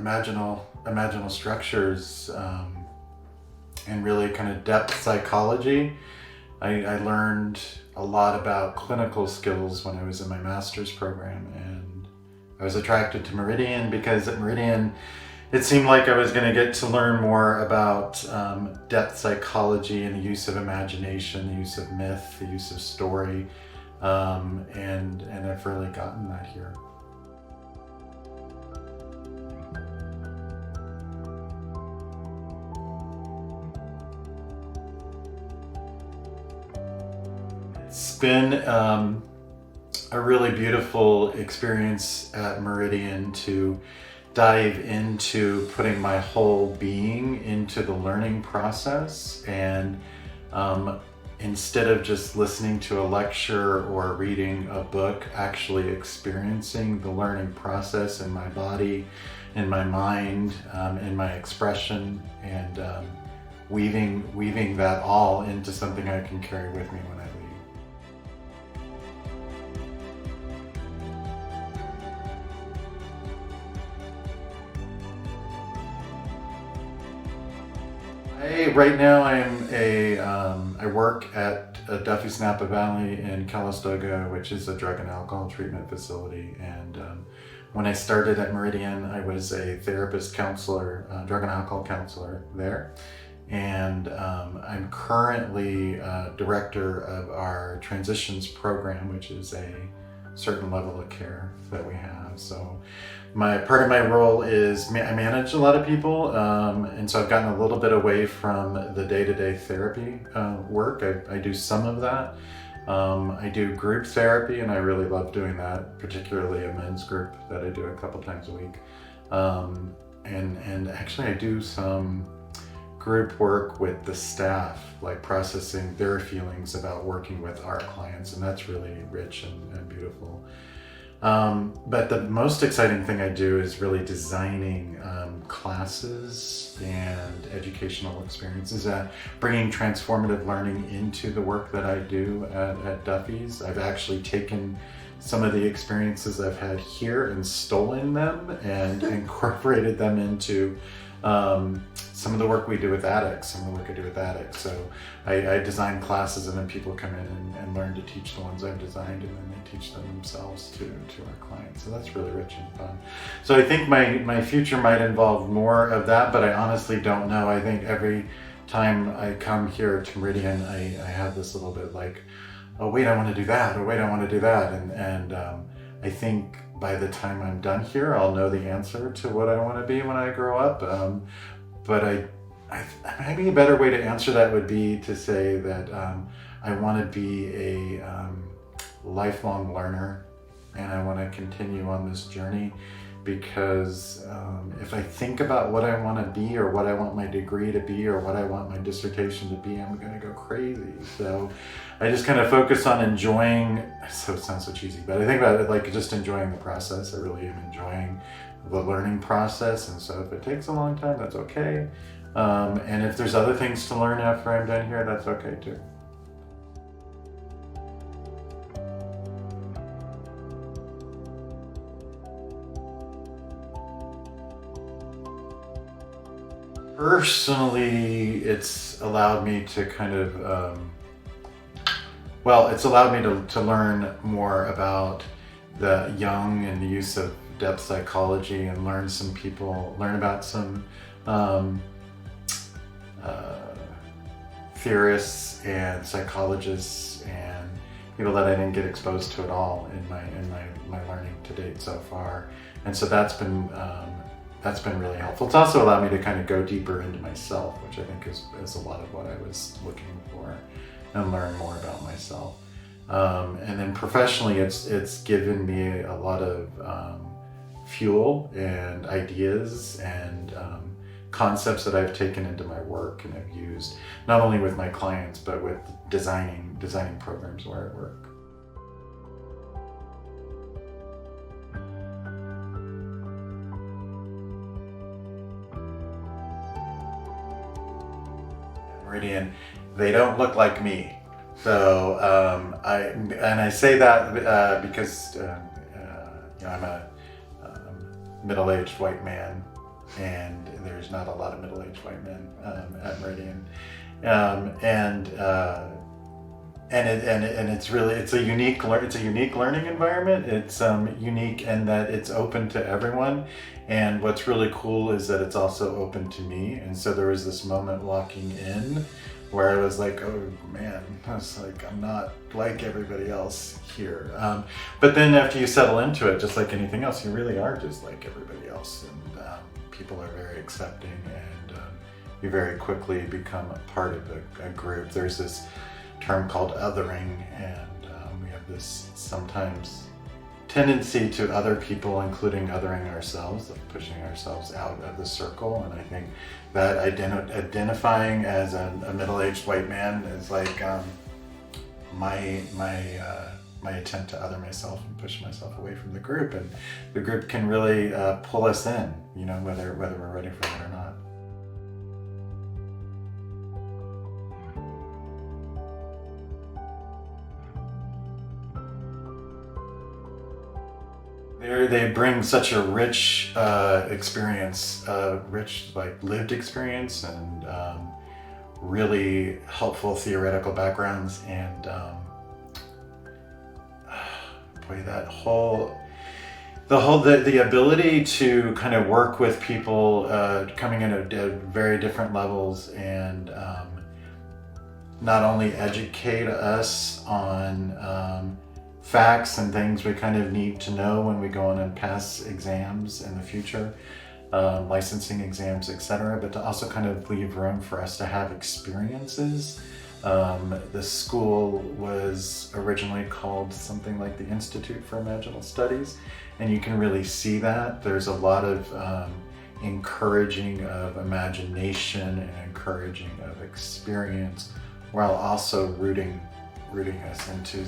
imaginal structures and really kind of depth psychology. I learned a lot about clinical skills when I was in my master's program, and I was attracted to Meridian because at Meridian it seemed like I was going to get to learn more about depth psychology and the use of imagination, the use of myth, the use of story, and I've really gotten that here. It's been a really beautiful experience at Meridian to dive into putting my whole being into the learning process, and instead of just listening to a lecture or reading a book, actually experiencing the learning process in my body, in my mind, in my expression, and weaving that all into something I can carry with me when I leave. Right now I work at Duffy's Napa Valley in Calistoga, which is a drug and alcohol treatment facility. And when I started at Meridian, I was a therapist counselor, drug and alcohol counselor there. And I'm currently director of our transitions program, which is a certain level of care that we have. So part of my role is I manage a lot of people, and so I've gotten a little bit away from the day-to-day therapy work. I do some of that. I do group therapy, and I really love doing that, particularly a men's group that I do a couple times a week. And actually I do some group work with the staff, like processing their feelings about working with our clients, and that's really rich and beautiful. But the most exciting thing I do is really designing classes and educational experiences, bringing transformative learning into the work that I do at Duffy's. I've actually taken some of the experiences I've had here and stolen them and incorporated them into some of the work we do with addicts, So I design classes, and then people come in and learn to teach the ones I've designed, and then they teach them themselves to our clients. So that's really rich and fun. So I think my future might involve more of that, but I honestly don't know. I think every time I come here to Meridian, I have this little bit like, oh wait, I want to do that, or wait, I want to do that. And I think by the time I'm done here, I'll know the answer to what I want to be when I grow up. But maybe a better way to answer that would be to say that I want to be a lifelong learner, and I want to continue on this journey, because if I think about what I want to be, or what I want my degree to be, or what I want my dissertation to be, I'm going to go crazy. So I just kind of focus on enjoying, so it sounds so cheesy, but I think about it like just enjoying the process. I really am enjoying the learning process, and so if it takes a long time, that's okay. And if there's other things to learn after I'm done here, that's okay too. Personally, it's allowed me to kind of, it's allowed me to learn more about the young and the use of depth psychology, and learn about some theorists and psychologists and people that I didn't get exposed to at all in my learning to date so far. And so that's been really helpful. It's also allowed me to kind of go deeper into myself, which I think is a lot of what I was looking for, and learn more about myself. And then professionally, it's given me a lot of fuel and ideas and concepts that I've taken into my work and have used not only with my clients, but with designing programs where I work. Meridian, they don't look like me. So I say that because I'm a middle-aged white man and there's not a lot of middle-aged white men at Meridian. And it's a unique learning environment. It's unique in that it's open to everyone, and what's really cool is that it's also open to me. And so there was this moment walking in where I was like, oh man, I was like, I'm not like everybody else here. But then after you settle into it, just like anything else, you really are just like everybody else, and people are very accepting, and you very quickly become a part of a group. There's this term called othering, and we have this sometimes tendency to other people, including othering ourselves, of pushing ourselves out of the circle. And I think that identifying as a middle-aged white man is like my attempt to other myself and push myself away from the group, and the group can really pull us in, you know, whether we're ready for it or not. They bring such a rich experience, rich like lived experience, and really helpful theoretical backgrounds, and boy, the ability to kind of work with people coming in at very different levels, and not only educate us on facts and things we kind of need to know when we go on and pass exams in the future, licensing exams, etc., but to also kind of leave room for us to have experiences. The school was originally called something like the Institute for Imaginal Studies, and you can really see that. There's a lot of encouraging of imagination and encouraging of experience, while also rooting us into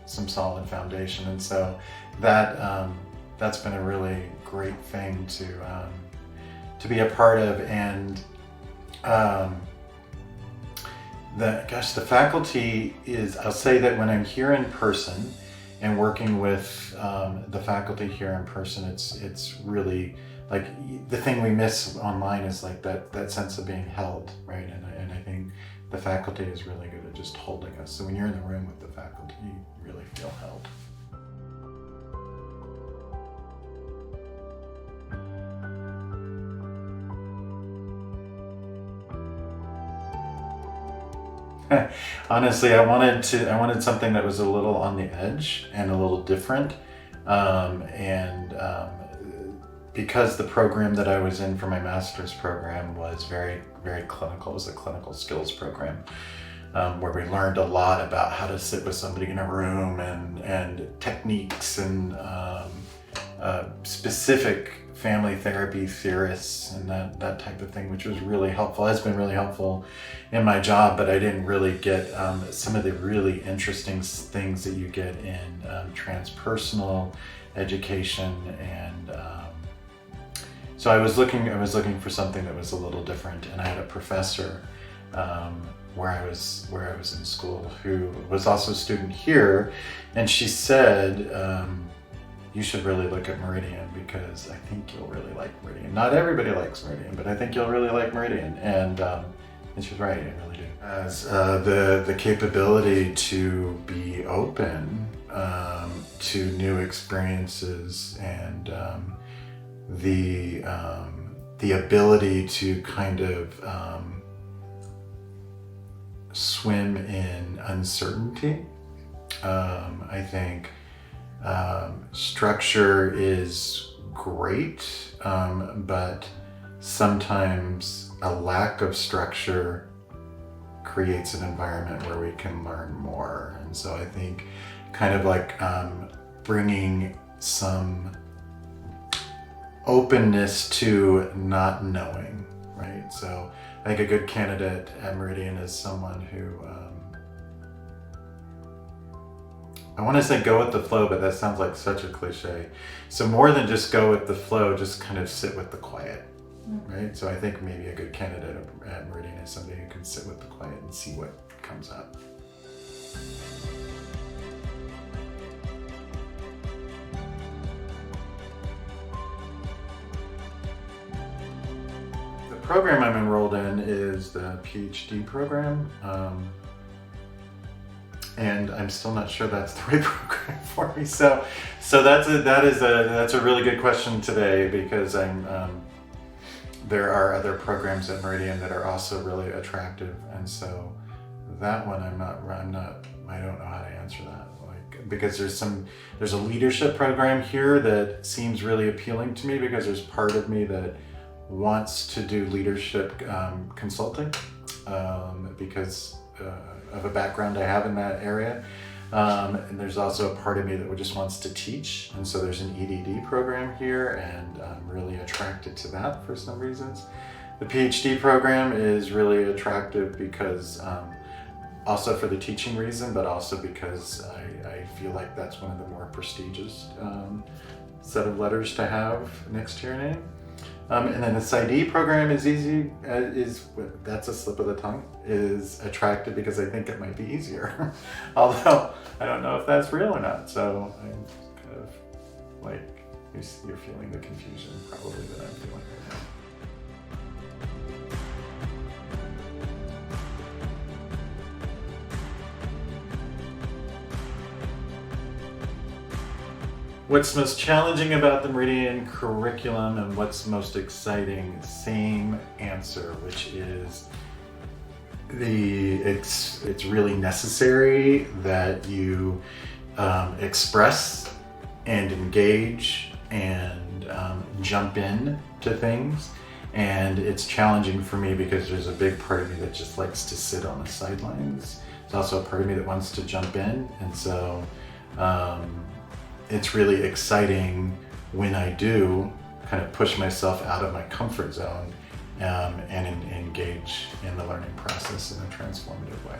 some solid foundation. And so that's been a really great thing to be a part of. And the faculty is, I'll say that when I'm here in person and working with the faculty here in person, it's really like the thing we miss online is like that sense of being held, right? And I think the faculty is really good at just holding us. So when you're in the room with the faculty, you really feel held. Honestly, I wanted something that was a little on the edge and a little different, because the program that I was in for my master's program was very, very clinical. It was a clinical skills program, where we learned a lot about how to sit with somebody in a room, and techniques, and specific family therapy theorists and that type of thing, which was really helpful. Has been really helpful in my job, but I didn't really get some of the really interesting things that you get in transpersonal education. And so I was looking for something that was a little different, and I had a professor where I was in school who was also a student here, and she said, you should really look at Meridian, because I think you'll really like Meridian. Not everybody likes Meridian, but I think you'll really like Meridian. And she's right, I really do. As the capability to be open to new experiences, and the ability to kind of swim in uncertainty. I think structure is great, but sometimes a lack of structure creates an environment where we can learn more. And so I think kind of like bringing some openness to not knowing, right? So I think a good candidate at Meridian is someone who, I want to say go with the flow, but that sounds like such a cliche. So more than just go with the flow, just kind of sit with the quiet, right? So I think maybe a good candidate at Meridian is somebody who can sit with the quiet and see what comes up. program I'm enrolled in is the PH.D. program. And I'm still not sure that's the right program for me. So that's a really good question today, because there are other programs at Meridian that are also really attractive, and so that one I don't know how to answer that. Like, because there's a leadership program here that seems really appealing to me, because there's part of me that wants to do leadership consulting because of a background I have in that area. And there's also a part of me that just wants to teach, and so there's an EDD program here, and I'm really attracted to that for some reasons. The PhD program is really attractive because also for the teaching reason, but also because I feel like that's one of the more prestigious set of letters to have next to your name. And then the PsyD program is that's a slip of the tongue, is attractive because I think it might be easier. Although I don't know if that's real or not. So I'm kind of like, you're feeling the confusion probably that I'm feeling right now. What's most challenging about the Meridian curriculum and what's most exciting? Same answer, which is it's really necessary that you express and engage and jump in to things. And it's challenging for me because there's a big part of me that just likes to sit on the sidelines. There's also a part of me that wants to jump in, and so it's really exciting when I do kind of push myself out of my comfort zone and engage in the learning process in a transformative way.